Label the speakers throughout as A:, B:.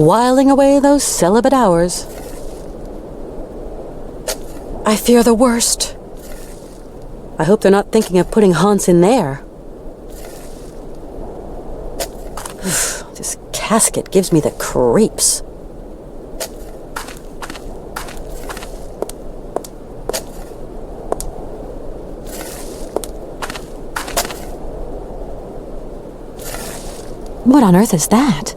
A: whiling away those celibate hours. I fear the worst. I hope they're not thinking of putting Hans in there. This casket gives me the creeps. What on earth is that?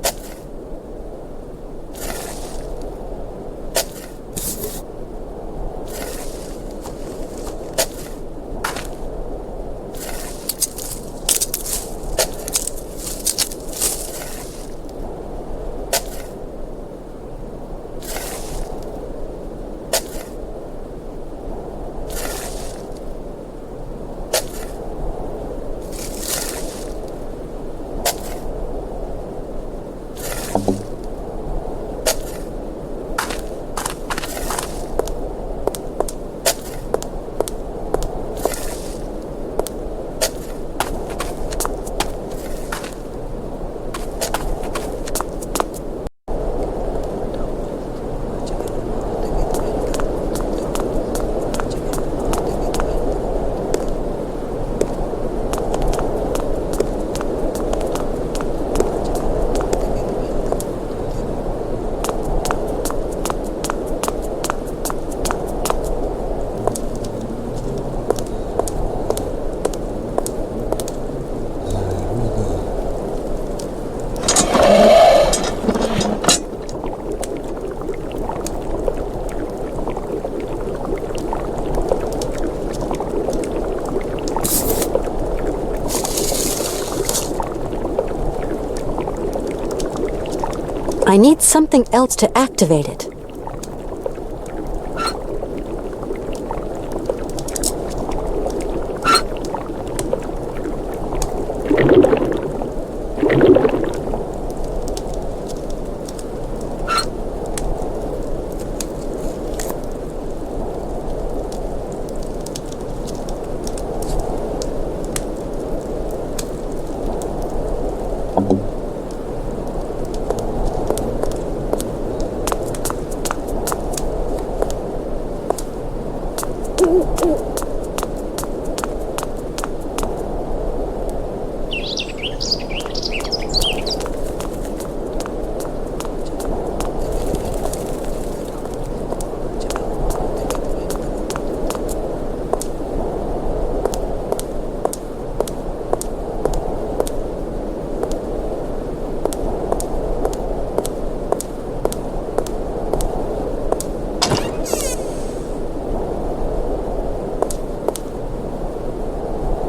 A: I need something else to activate it.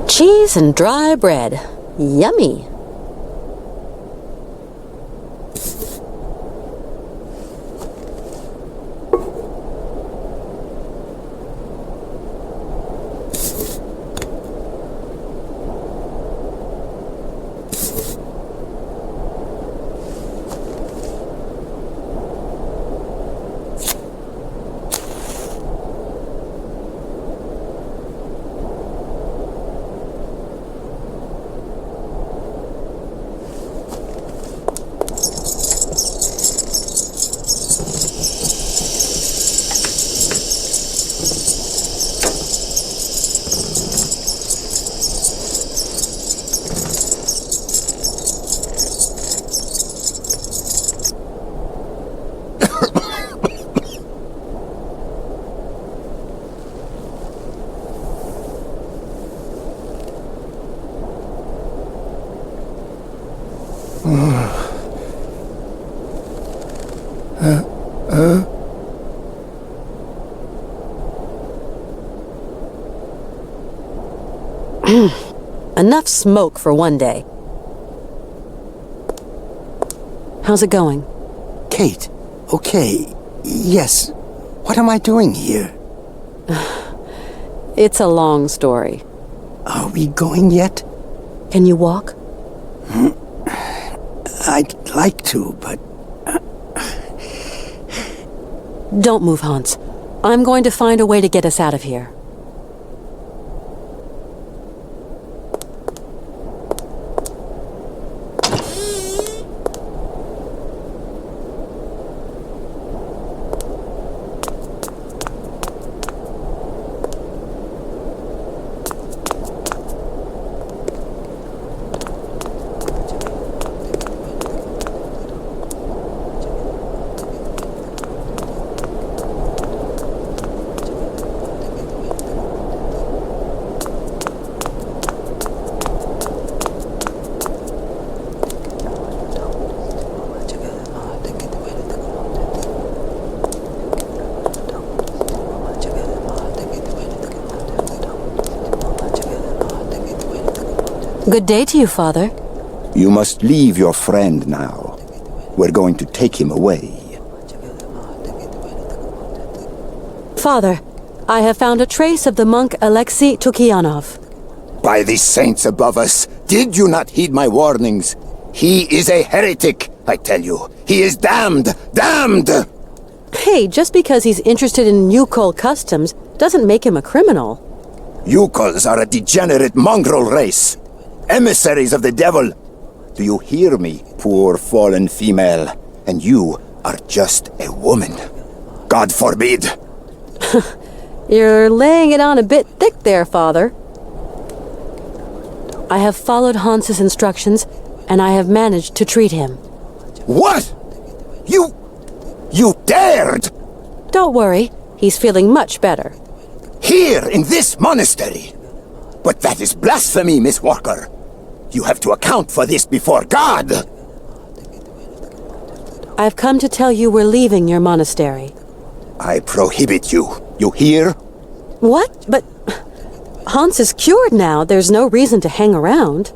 A: Cheese and dry bread. Yummy. Enough smoke for one day. How's it going?
B: Kate, okay, yes. What am I doing here?
A: It's a long story.
B: Are we going yet?
A: Can you walk?
B: I'd like to, but...
A: Don't move, Hans. I'm going to find a way to get us out of here. Good day to you, Father.
C: You must leave your friend now. We're going to take him away.
A: Father, I have found a trace of the monk Alexei Toukianov.
C: By the saints above us, did you not heed my warnings? He is a heretic, I tell you. He is damned! Damned!
A: Hey, just because he's interested in Youkol customs doesn't make him a criminal.
C: Youkols are a degenerate mongrel race. Emissaries of the devil. Do you hear me, poor fallen female? And you are just a woman. God forbid!
A: You're laying it on a bit thick there, Father. I have followed Hans's instructions, and I have managed to treat him.
C: What? You dared!
A: Don't worry, he's feeling much better.
C: Here, in this monastery? But that is blasphemy, Miss Walker. You have to account for this before God.
A: I've come to tell you we're leaving your monastery.
C: I prohibit you. You hear?
A: What? But Hans is cured now. There's no reason to hang around.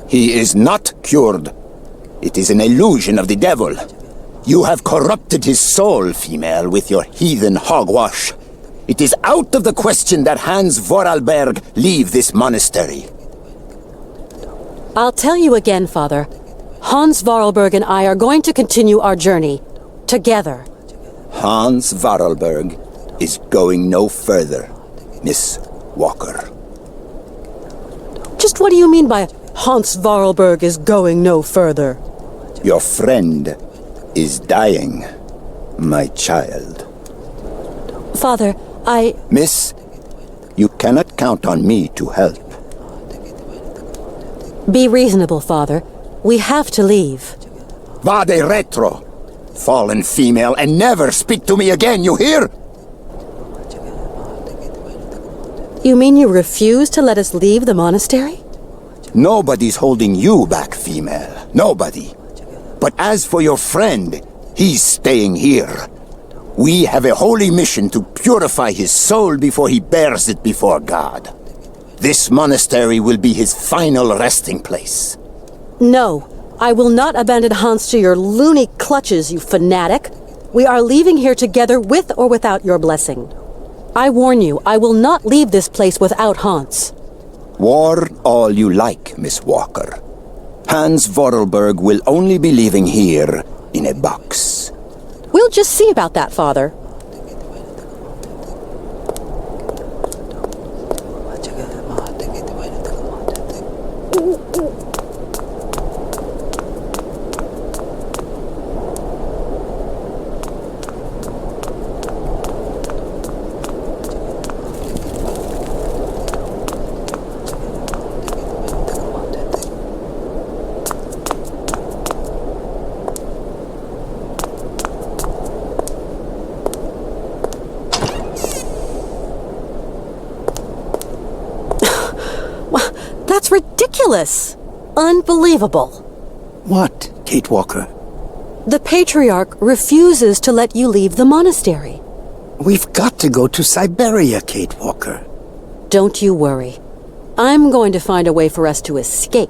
C: He is not cured. It is an illusion of the devil. You have corrupted his soul, female, with your heathen hogwash. It is out of the question that Hans Vorarlberg leave this monastery.
A: I'll tell you again, Father. Hans Vorarlberg and I are going to continue our journey. Together.
C: Hans Vorarlberg is going no further, Miss Walker.
A: Just what do you mean by Hans Vorarlberg is going no further?
C: Your friend is dying, my child.
A: Father,
C: Miss, you cannot count on me to help.
A: Be reasonable, Father. We have to leave.
C: Vade retro, fallen female, and never speak to me again, you hear?
A: You mean you refuse to let us leave the monastery?
C: Nobody's holding you back, female. Nobody. But as for your friend, he's staying here. We have a holy mission to purify his soul before he bears it before God. This monastery will be his final resting place.
A: No, I will not abandon Hans to your loony clutches, you fanatic. We are leaving here together with or without your blessing. I warn you, I will not leave this place without Hans.
C: Warn all you like, Miss Walker. Hans Vorarlberg will only be leaving here in a box.
A: We'll just see about that, Father. That's ridiculous! Unbelievable.
B: What, Kate Walker?
A: The Patriarch refuses to let you leave the monastery.
B: We've got to go to Syberia, Kate Walker.
A: Don't you worry. I'm going to find a way for us to escape.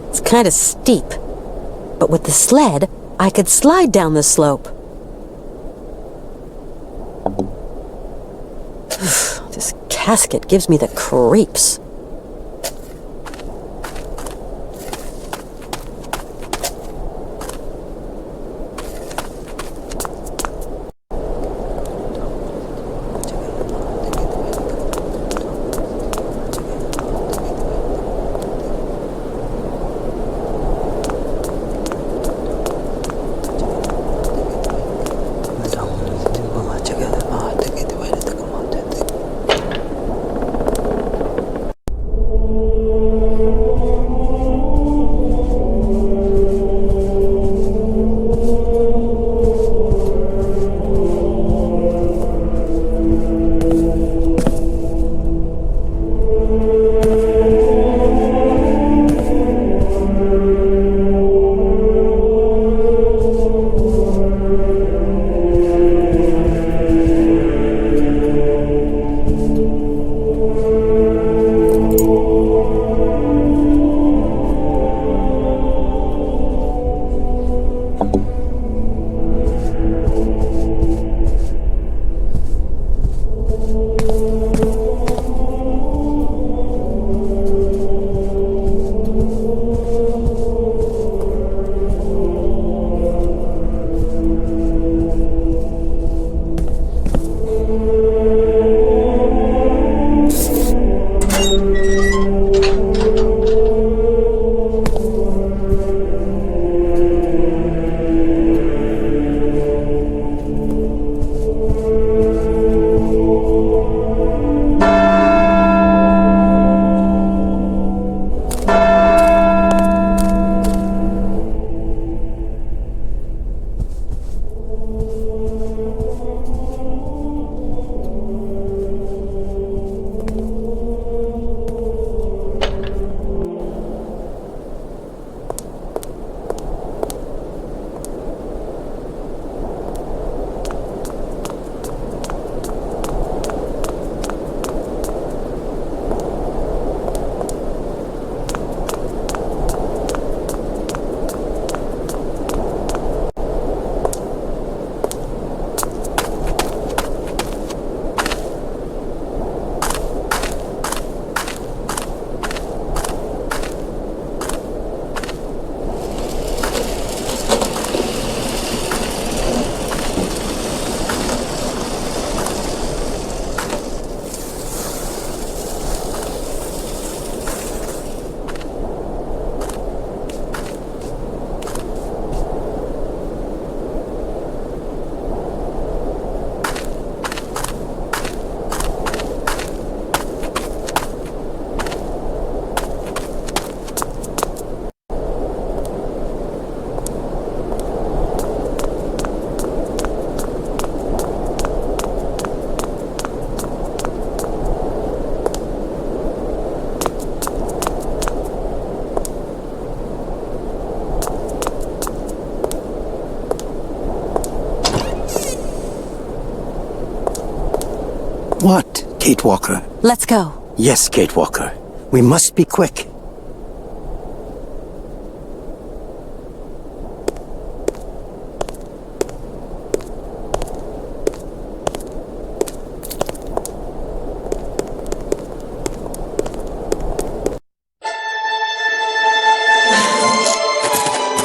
A: It's kind of steep. But with the sled, I could slide down the slope. This casket gives me the creeps.
B: What, Kate Walker?
A: Let's go.
B: Yes, Kate Walker. We must be quick.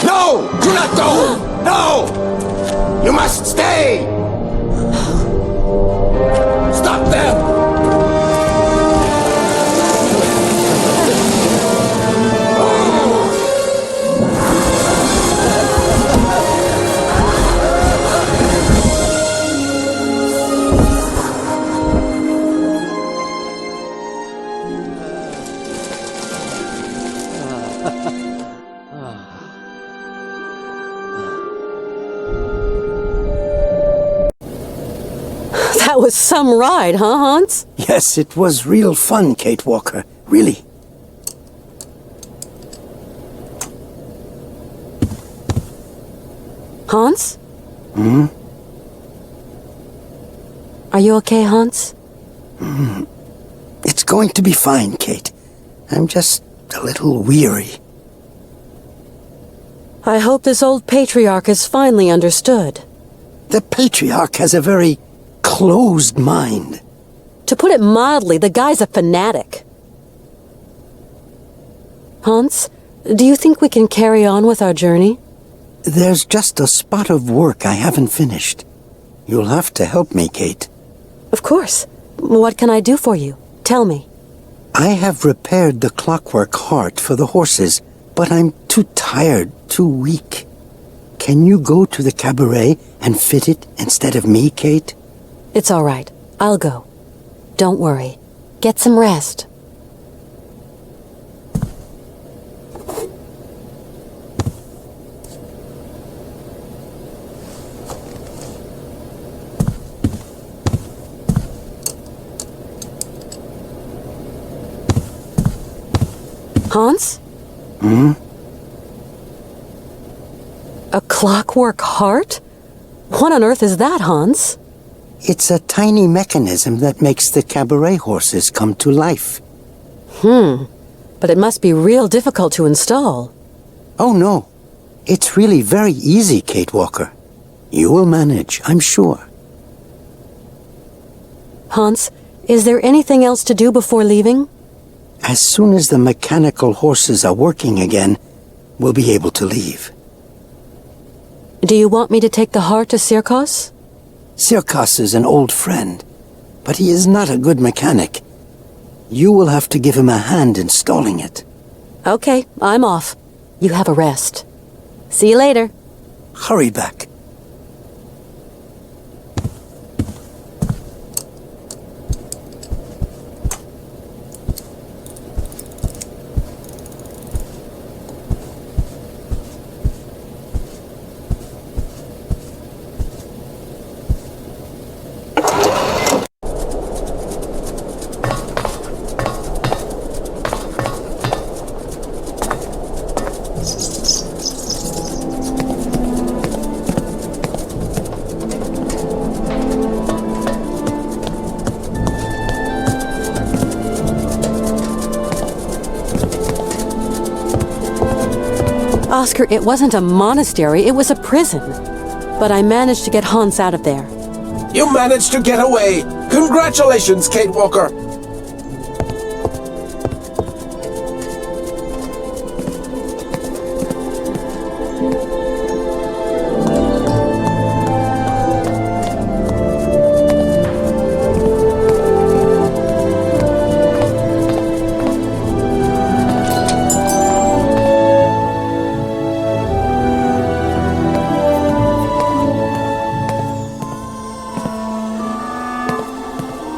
C: No! Do not go! No! You must stay! Stop them!
A: That was some ride, huh, Hans?
B: Yes, it was real fun, Kate Walker. Really.
A: Hans? Are you okay, Hans?
B: It's going to be fine, Kate. I'm just a little weary.
A: I hope this old patriarch has finally understood.
B: The Patriarch has a very closed mind.
A: To put it mildly, the guy's a fanatic. Hans, do you think we can carry on with our journey?
B: There's just a spot of work I haven't finished. You'll have to help me, Kate.
A: Of course. What can I do for you? Tell me.
B: I have repaired the clockwork heart for the horses, but I'm too tired, too weak. Can you go to the cabaret and fit it instead of me, Kate?
A: It's all right. I'll go. Don't worry. Get some rest. Hans? A clockwork heart? What on earth is that, Hans?
B: It's a tiny mechanism that makes the cabaret horses come to life.
A: But it must be real difficult to install.
B: Oh, no. It's really very easy, Kate Walker. You will manage, I'm sure.
A: Hans, is there anything else to do before leaving?
B: As soon as the mechanical horses are working again, we'll be able to leave.
A: Do you want me to take the heart to Cirkos?
B: Cirkos is an old friend, but he is not a good mechanic. You will have to give him a hand installing it.
A: Okay, I'm off. You have a rest. See you later.
B: Hurry back.
A: Oscar, it wasn't a monastery, it was a prison. But I managed to get Hans out of there.
D: You managed to get away! Congratulations, Kate Walker!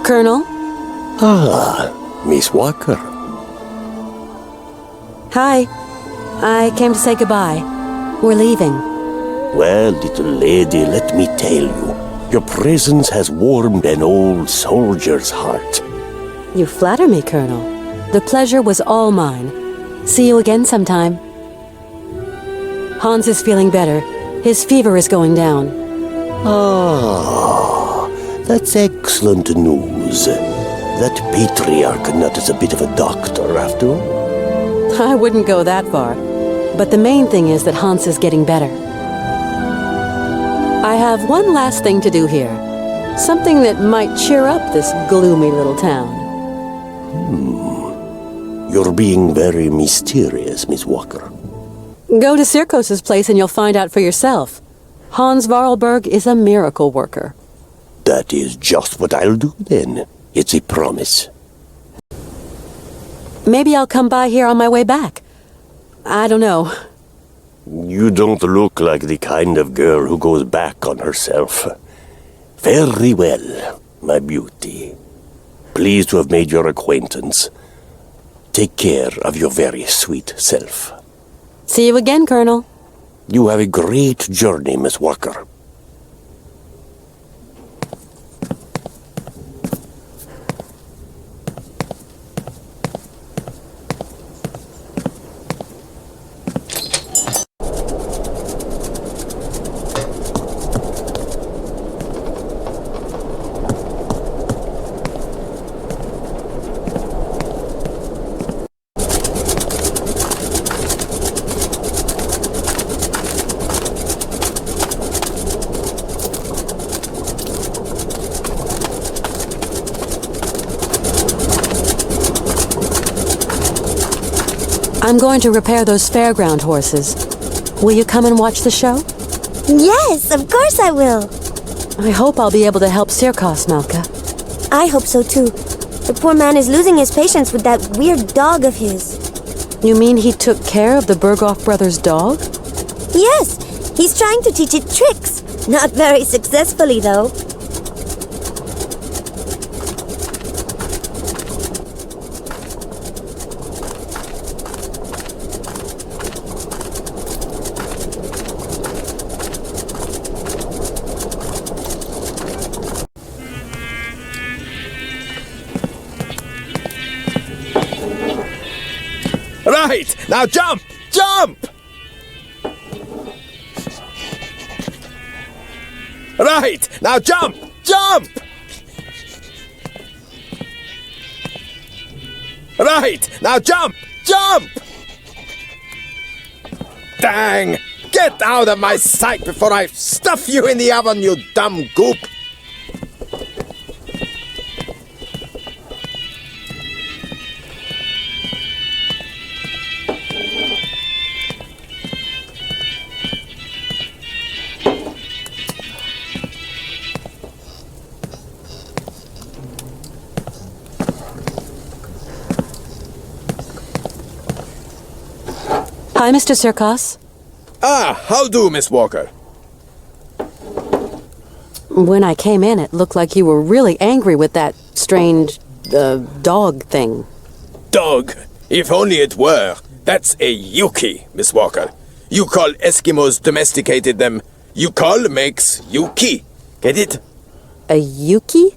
A: Colonel?
E: Ah, Miss Walker.
A: Hi. I came to say goodbye. We're leaving.
E: Well, little lady, let me tell you, your presence has warmed an old soldier's heart.
A: You flatter me, Colonel. The pleasure was all mine. See you again sometime. Hans is feeling better. His fever is going down.
E: Ah, that's excellent news. suppose that Patriarch nut is a bit of a doctor, after all?
A: I wouldn't go that far. But the main thing is that Hans is getting better. I have one last thing to do here. Something that might cheer up this gloomy little town.
E: You're being very mysterious, Miss Walker.
A: Go to Cirkos' place and you'll find out for yourself. Hans Varlberg is a miracle worker.
E: That is just what I'll do then. It's a promise.
A: Maybe I'll come by here on my way back. I don't know.
E: You don't look like the kind of girl who goes back on herself. Very well, my beauty. Pleased to have made your acquaintance. Take care of your very sweet self.
A: See you again, Colonel.
E: You have a great journey, Miss Walker.
A: I'm going to repair those fairground horses. Will you come and watch the show?
F: Yes, of course I will.
A: I hope I'll be able to help Cirkos, Malka.
F: I hope so too. The poor man is losing his patience with that weird dog of his.
A: You mean he took care of the Berghoff brothers' dog?
F: Yes, he's trying to teach it tricks. Not very successfully, though.
D: Right! Now jump! Jump! Right! Now jump! Jump! Right! Now jump! Jump! Dang! Get out of my sight before I stuff you in the oven, you dumb goop!
A: Hi, Mr. Cirkos.
D: Ah, how do, Miss Walker?
A: When I came in, it looked like you were really angry with that strange, dog thing.
D: Dog? If only it were. That's a Youki, Miss Walker. Youkols Eskimos domesticated them. Youkols makes Youki. Get it?
A: A Youki?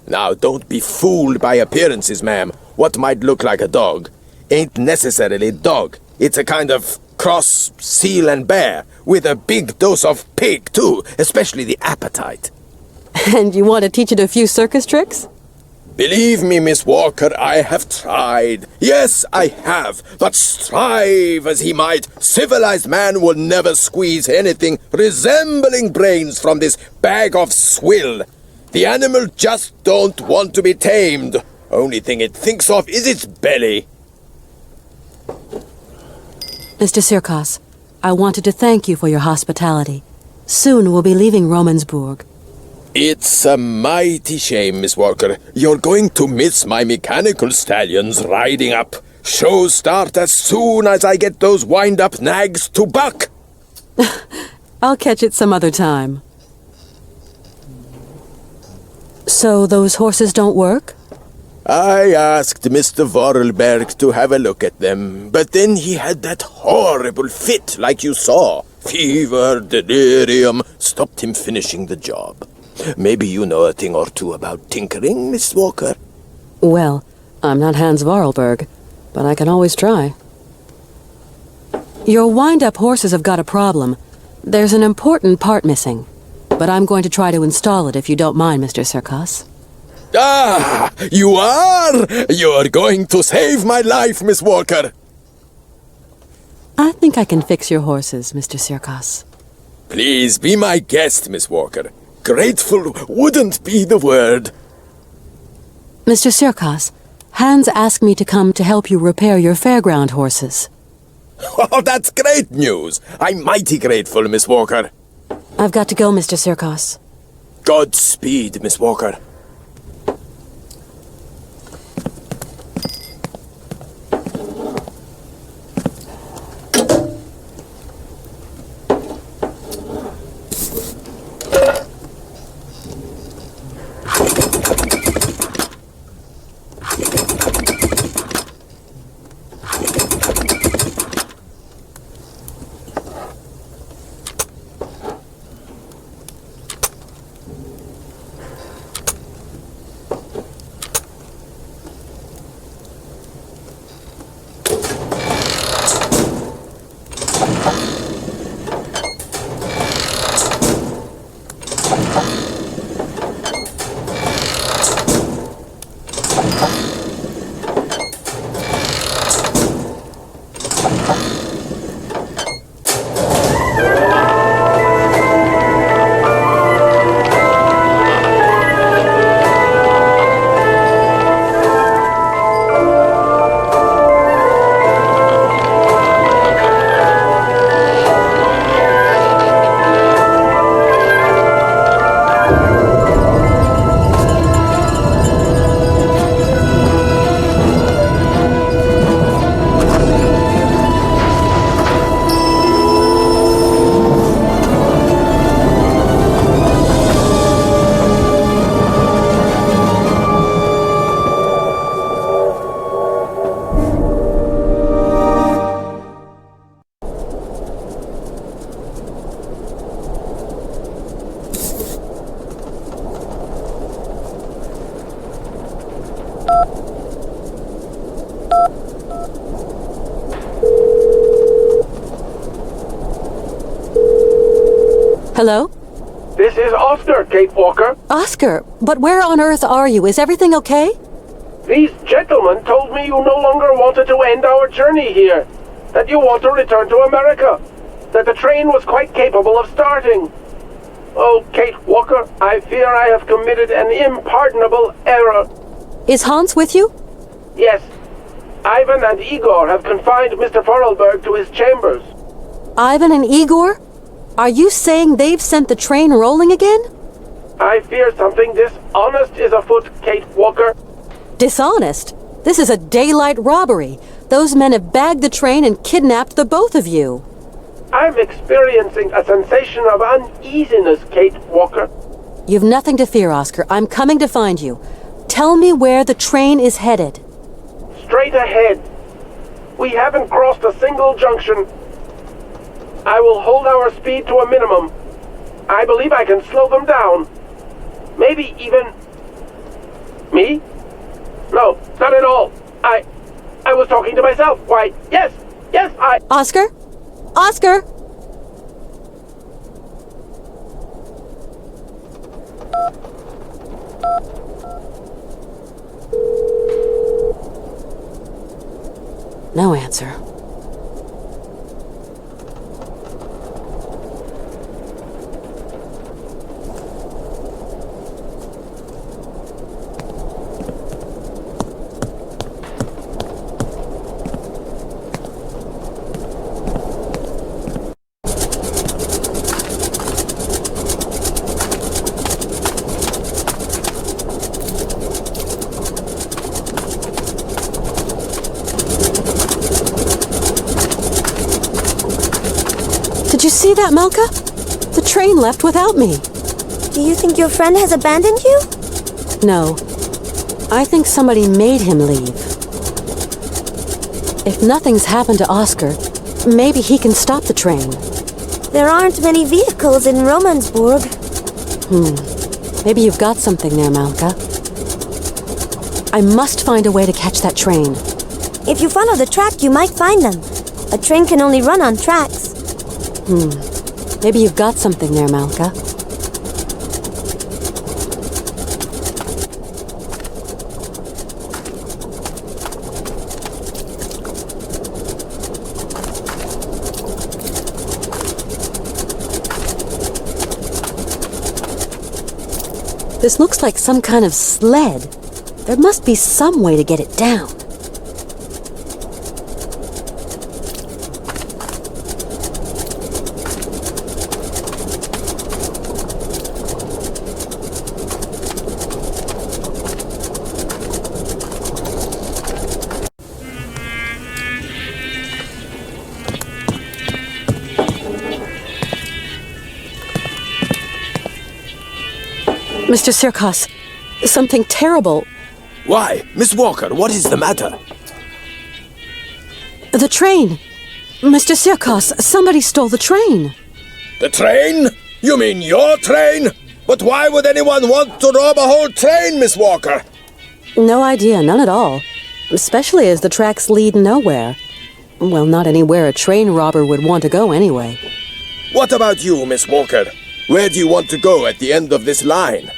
D: Now, don't be fooled by appearances, ma'am. What might look like a dog ain't necessarily a dog. It's a kind of cross seal and bear, with a big dose of pig, too, especially the appetite.
A: And you want to teach it a few circus tricks?
D: Believe me, Miss Walker, I have tried. Yes, I have. But strive as he might, civilized man will never squeeze anything resembling brains from this bag of swill. The animal just don't want to be tamed. Only thing it thinks of is its belly.
A: Mr. Cirkos, I wanted to thank you for your hospitality. Soon we'll be leaving Romansburg.
D: It's a mighty shame, Miss Walker. You're going to miss my mechanical stallions riding up. Shows start as soon as I get those wind-up nags to buck.
A: I'll catch it some other time. So those horses don't work?
D: I asked Mr. Vorarlberg to have a look at them, but then he had that horrible fit like you saw. Fever, delirium, stopped him finishing the job. Maybe you know a thing or two about tinkering, Miss Walker?
A: Well, I'm not Hans Vorarlberg, but I can always try. Your wind-up horses have got a problem. There's an important part missing, but I'm going to try to install it if you don't mind, Mr. Cirkos.
D: Ah, you are? You are going to save my life, Miss Walker.
A: I think I can fix your horses, Mr. Cirkos.
D: Please be my guest, Miss Walker. Grateful wouldn't be the word.
A: Mr. Cirkos, Hans asked me to come to help you repair your fairground horses.
D: Oh, that's great news. I'm mighty grateful, Miss Walker.
A: I've got to go, Mr. Cirkos.
D: Godspeed, Miss Walker.
A: Hello?
G: This is Oscar, Kate Walker.
A: Oscar, but where on earth are you? Is everything okay?
G: These gentlemen told me you no longer wanted to end our journey here, that you want to return to America, that the train was quite capable of starting. Oh, Kate Walker, I fear I have committed an impardonable error.
A: Is Hans with you?
G: Yes, Ivan and Igor have confined Mr. Vorarlberg to his chambers.
A: Ivan and Igor? Are you saying they've sent the train rolling again?
G: I fear something dishonest is afoot, Kate Walker.
A: Dishonest? This is a daylight robbery. Those men have bagged the train and kidnapped the both of you.
G: I'm experiencing a sensation of uneasiness, Kate Walker.
A: You've nothing to fear, Oscar. I'm coming to find you. Tell me where the train is headed.
G: Straight ahead. We haven't crossed a single junction. I will hold our speed to a minimum. I believe I can slow them down. Maybe even... Me? No, not at all. I was talking to myself. Why, yes,
A: Oscar? Oscar? No answer. Did you see that, Malka? The train left without me.
F: Do you think your friend has abandoned you?
A: No. I think somebody made him leave. If nothing's happened to Oscar, maybe he can stop the train.
F: There aren't many vehicles in Romansburg.
A: Maybe you've got something there, Malka. I must find a way to catch that train.
F: If you follow the track, you might find them. A train can only run on tracks.
A: Maybe you've got something there, Malka. This looks like some kind of sled. There must be some way to get it down. Mr. Cirkos, something terrible.
D: Why? Miss Walker, what is the matter?
A: The train. Mr. Cirkos, somebody stole the train.
D: The train? You mean your train? But why would anyone want to rob a whole train, Miss Walker?
A: No idea, none at all. Especially as the tracks lead nowhere. Well, not anywhere a train robber would want to go anyway.
D: What about you, Miss Walker? Where do you want to go at the end of this line?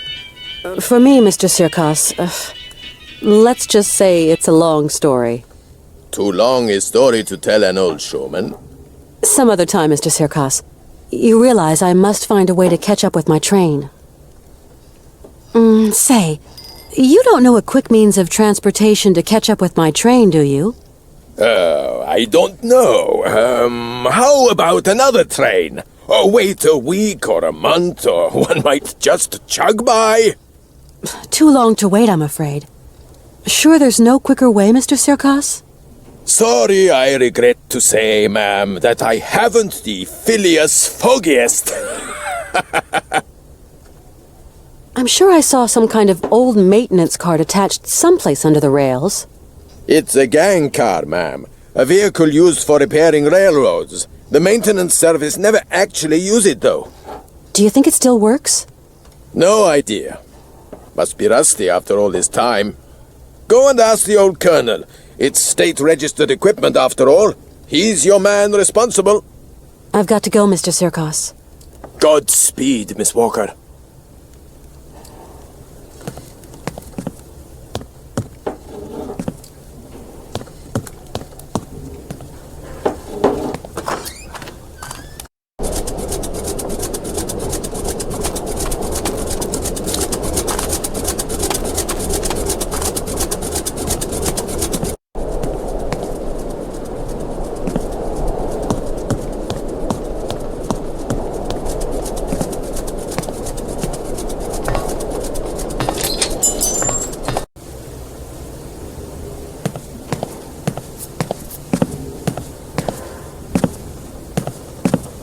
A: For me, Mr. Cirkos, let's just say it's a long story.
D: Too long a story to tell an old showman.
A: Some other time, Mr. Cirkos. You realize I must find a way to catch up with my train. Say, you don't know a quick means of transportation to catch up with my train, do you?
D: I don't know. How about another train? Or wait a week or a month, or one might just chug by?
A: Too long to wait, I'm afraid. Sure there's no quicker way, Mr. Cirkos?
D: Sorry, I regret to say, ma'am, that I haven't the filius foggiest.
A: I'm sure I saw some kind of old maintenance cart attached someplace under the rails.
D: It's a gang car, ma'am. A vehicle used for repairing railroads. The maintenance service never actually use it, though.
A: Do you think it still works?
D: No idea. Must be rusty after all this time. Go and ask the old colonel. It's state-registered equipment, after all. He's your man responsible.
A: I've got to go, Mr. Cirkos.
D: Godspeed, Miss Walker.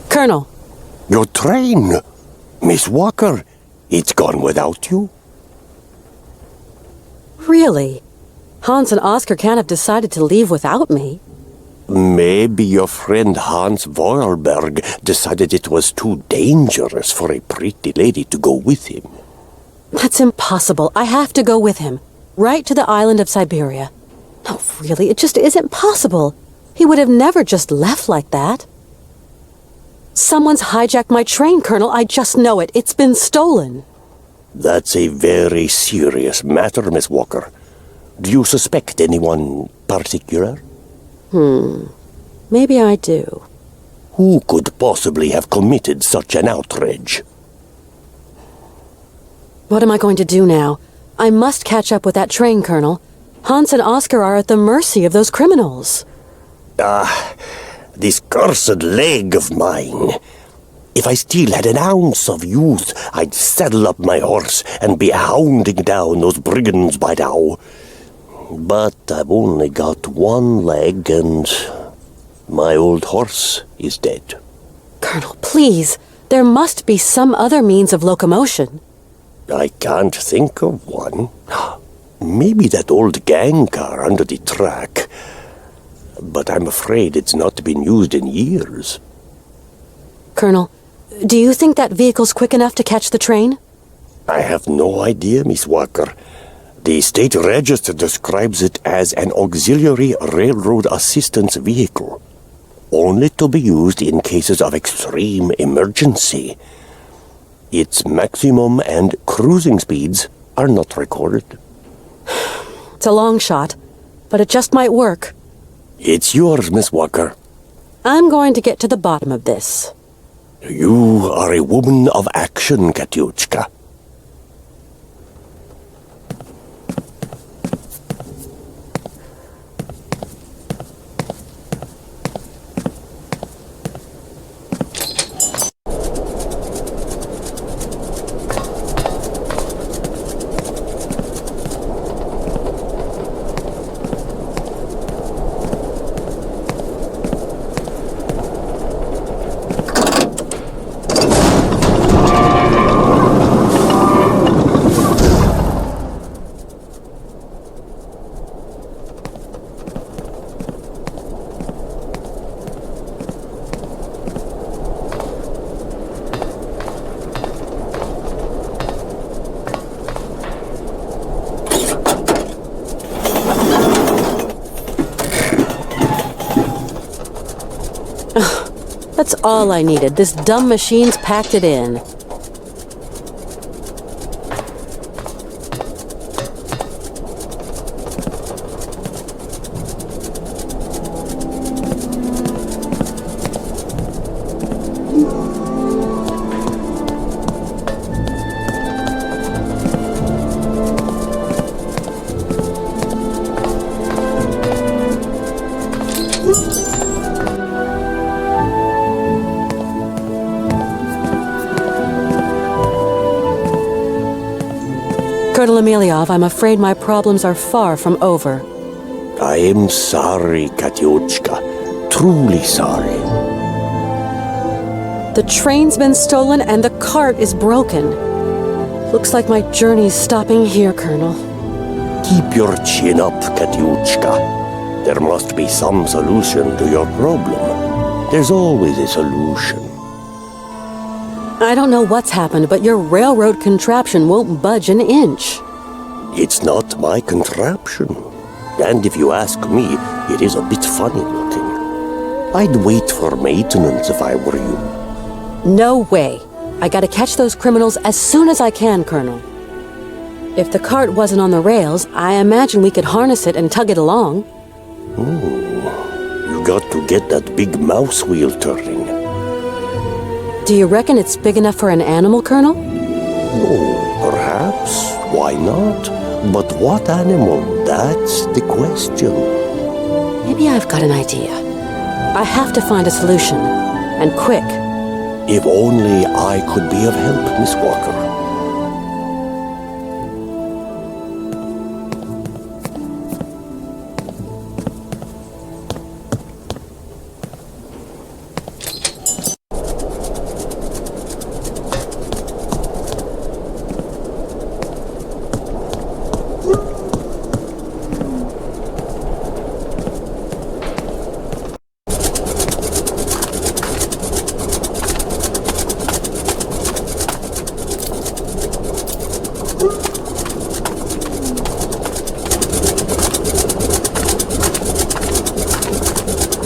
A: Colonel.
E: Your train! Miss Walker, it's gone without you?
A: Really? Hans and Oscar can't have decided to leave without me.
E: Maybe your friend Hans Vorarlberg decided it was too dangerous for a pretty lady to go with him.
A: That's impossible. I have to go with him. Right to the island of Syberia. No, really, it just isn't possible. He would have never just left like that. Someone's hijacked my train, Colonel. I just know it. It's been stolen.
E: That's a very serious matter, Miss Walker. Do you suspect anyone particular?
A: Maybe I do.
E: Who could possibly have committed such an outrage?
A: What am I going to do now? I must catch up with that train, Colonel. Hans and Oscar are at the mercy of those criminals.
E: This cursed leg of mine. If I still had an ounce of youth, I'd saddle up my horse and be hounding down those brigands by now. But I've only got one leg, and my old horse is dead.
A: Colonel, please. There must be some other means of locomotion.
E: I can't think of one. Maybe that old gang car under the track. But I'm afraid it's not been used in years.
A: Colonel, do you think that vehicle's quick enough to catch the train?
E: I have no idea, Miss Walker. The state register describes it as an auxiliary railroad assistance vehicle, only to be used in cases of extreme emergency. Its maximum and cruising speeds are not recorded.
A: It's a long shot, but it just might work.
E: It's yours, Miss Walker.
A: I'm going to get to the bottom of this.
E: You are a woman of action, Katyushka.
A: That's all I needed. This dumb machine's packed it in. Colonel Emeliov, I'm afraid my problems are far from over.
E: I am sorry, Katyochka. Truly sorry.
A: The train's been stolen and the cart is broken. Looks like my journey's stopping here, Colonel.
E: Keep your chin up, Katyochka. There must be some solution to your problem. There's always a solution.
A: I don't know what's happened, but your railroad contraption won't budge an inch.
E: It's not my contraption. And if you ask me, it is a bit funny looking. I'd wait for maintenance if I were you.
A: No way. I gotta catch those criminals as soon as I can, Colonel. If the cart wasn't on the rails, I imagine we could harness it and tug it along.
E: You got to get that big mouse wheel turning.
A: Do you reckon it's big enough for an animal, Colonel?
E: Oh, perhaps. Why not? But what animal? That's the question.
A: Maybe I've got an idea. I have to find a solution. And quick.
E: If only I could be of help, Miss Walker.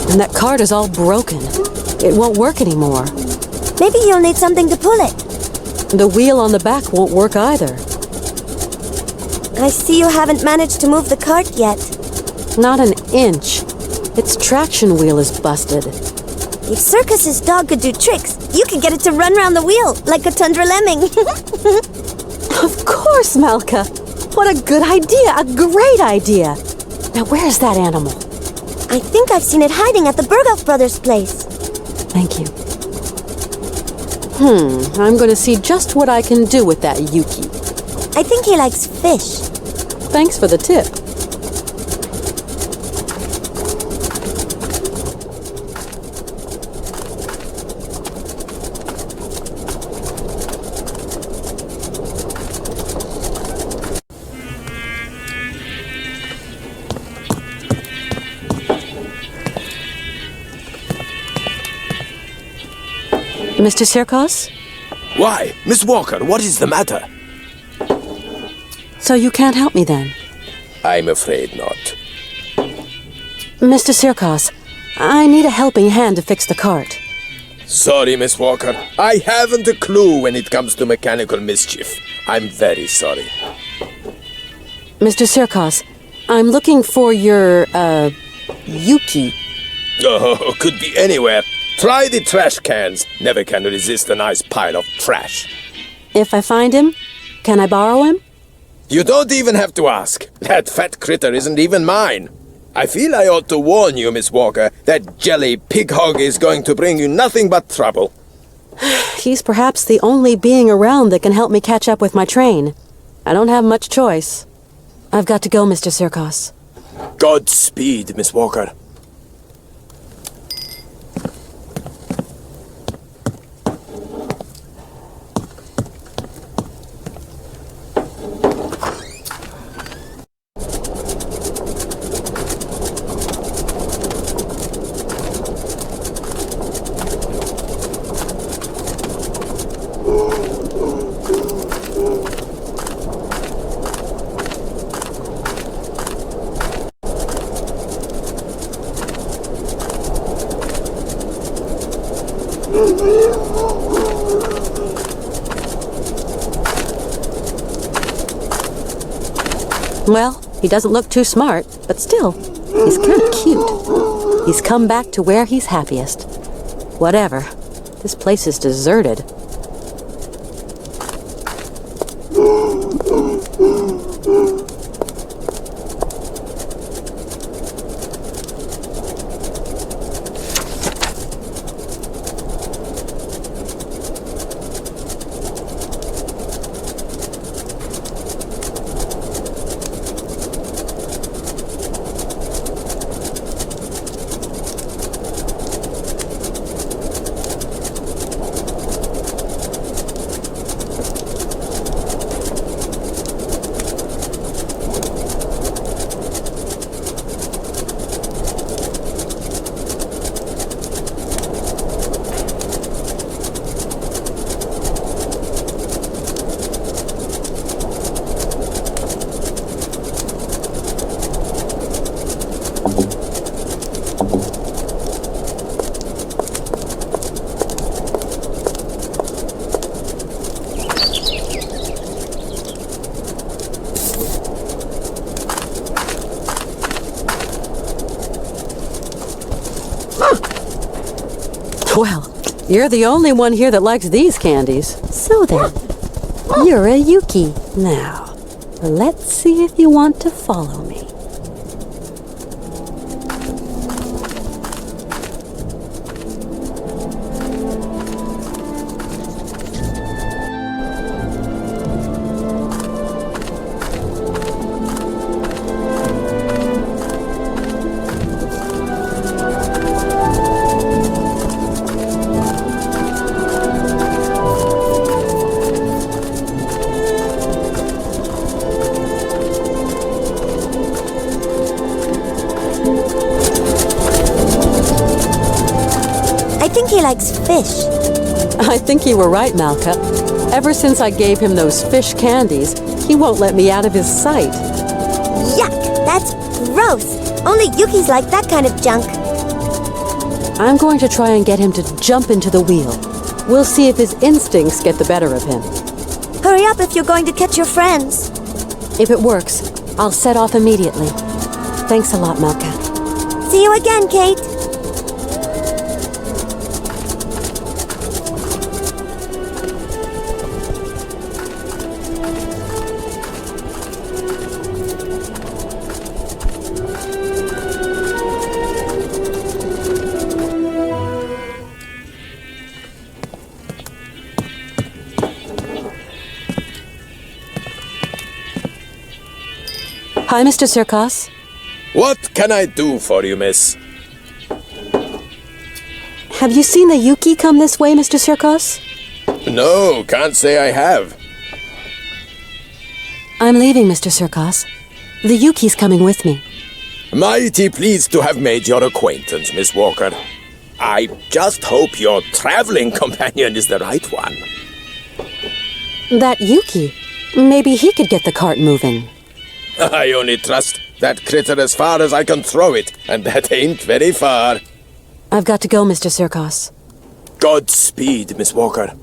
A: And that cart is all broken. It won't work anymore.
F: Maybe you'll need something to pull it.
A: The wheel on the back won't work either.
F: I see you haven't managed to move the cart yet.
A: Not an inch. Its traction wheel is busted.
F: If Cirkos's dog could do tricks, you could get it to run around the wheel like a tundra lemming.
A: Of course, Malka. What a good idea. A great idea. Now, where's that animal?
F: I think I've seen it hiding at the Berghoff brothers' place.
A: Thank you. I'm going to see just what I can do with that Youki.
F: I think he likes fish.
A: Thanks for the tip. Mr. Cirkos?
D: Why, Miss Walker, what is the matter?
A: So you can't help me then?
D: I'm afraid not.
A: Mr. Cirkos, I need a helping hand to fix the cart.
D: Sorry, Miss Walker. I haven't a clue when it comes to mechanical mischief. I'm very sorry.
A: Mr. Cirkos, I'm looking for your, Youki.
D: Oh, could be anywhere. Try the trash cans. Never can resist a nice pile of trash.
A: If I find him, can I borrow him?
D: You don't even have to ask. That fat critter isn't even mine. I feel I ought to warn you, Miss Walker, that jelly pig hog is going to bring you nothing but trouble.
A: He's perhaps the only being around that can help me catch up with my train. I don't have much choice. I've got to go, Mr. Cirkos.
D: Godspeed, Miss Walker.
A: Well, he doesn't look too smart, but still, he's kind of cute. He's come back to where he's happiest. Whatever. This place is deserted. Well, you're the only one here that likes these candies.
F: So then, you're a Youki.
A: Now, let's see if you want to follow me.
F: I think he likes fish.
A: I think you were right, Malka. Ever since I gave him those fish candies, he won't let me out of his sight.
F: Yuck! That's gross! Only Yukis like that kind of junk.
A: I'm going to try and get him to jump into the wheel. We'll see if his instincts get the better of him.
F: Hurry up if you're going to catch your friends.
A: If it works, I'll set off immediately. Thanks a lot, Malka.
F: See you again, Kate.
A: Hi, Mr. Cirkos.
D: What can I do for you, miss?
A: Have you seen the Youki come this way, Mr. Cirkos?
D: No, can't say I have.
A: I'm leaving, Mr. Cirkos. The Yuki's coming with me.
D: Mighty pleased to have made your acquaintance, Miss Walker. I just hope your traveling companion is the right one.
A: That Youki. Maybe he could get the cart moving.
D: I only trust that critter as far as I can throw it, and that ain't very far.
A: I've got to go, Mr. Cirkos.
D: Godspeed, Miss Walker.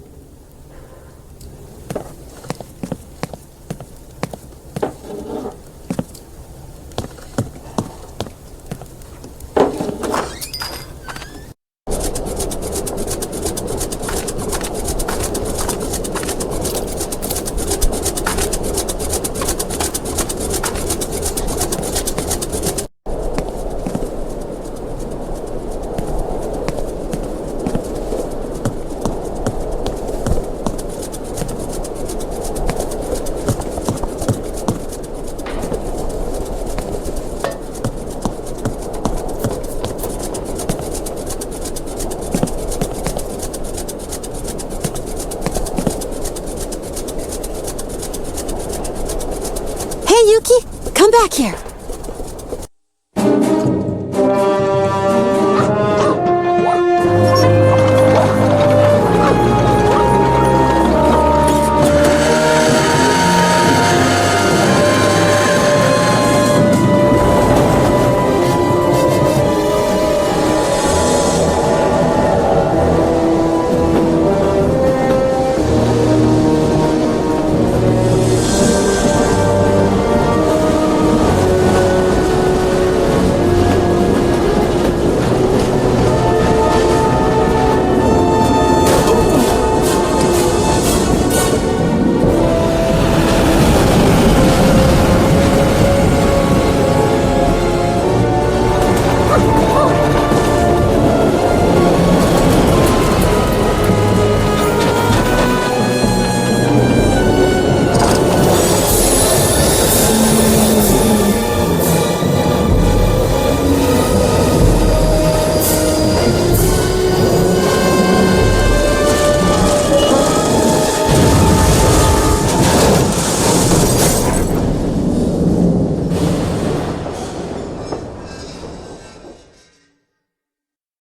A: Hey, Youki! Come back here!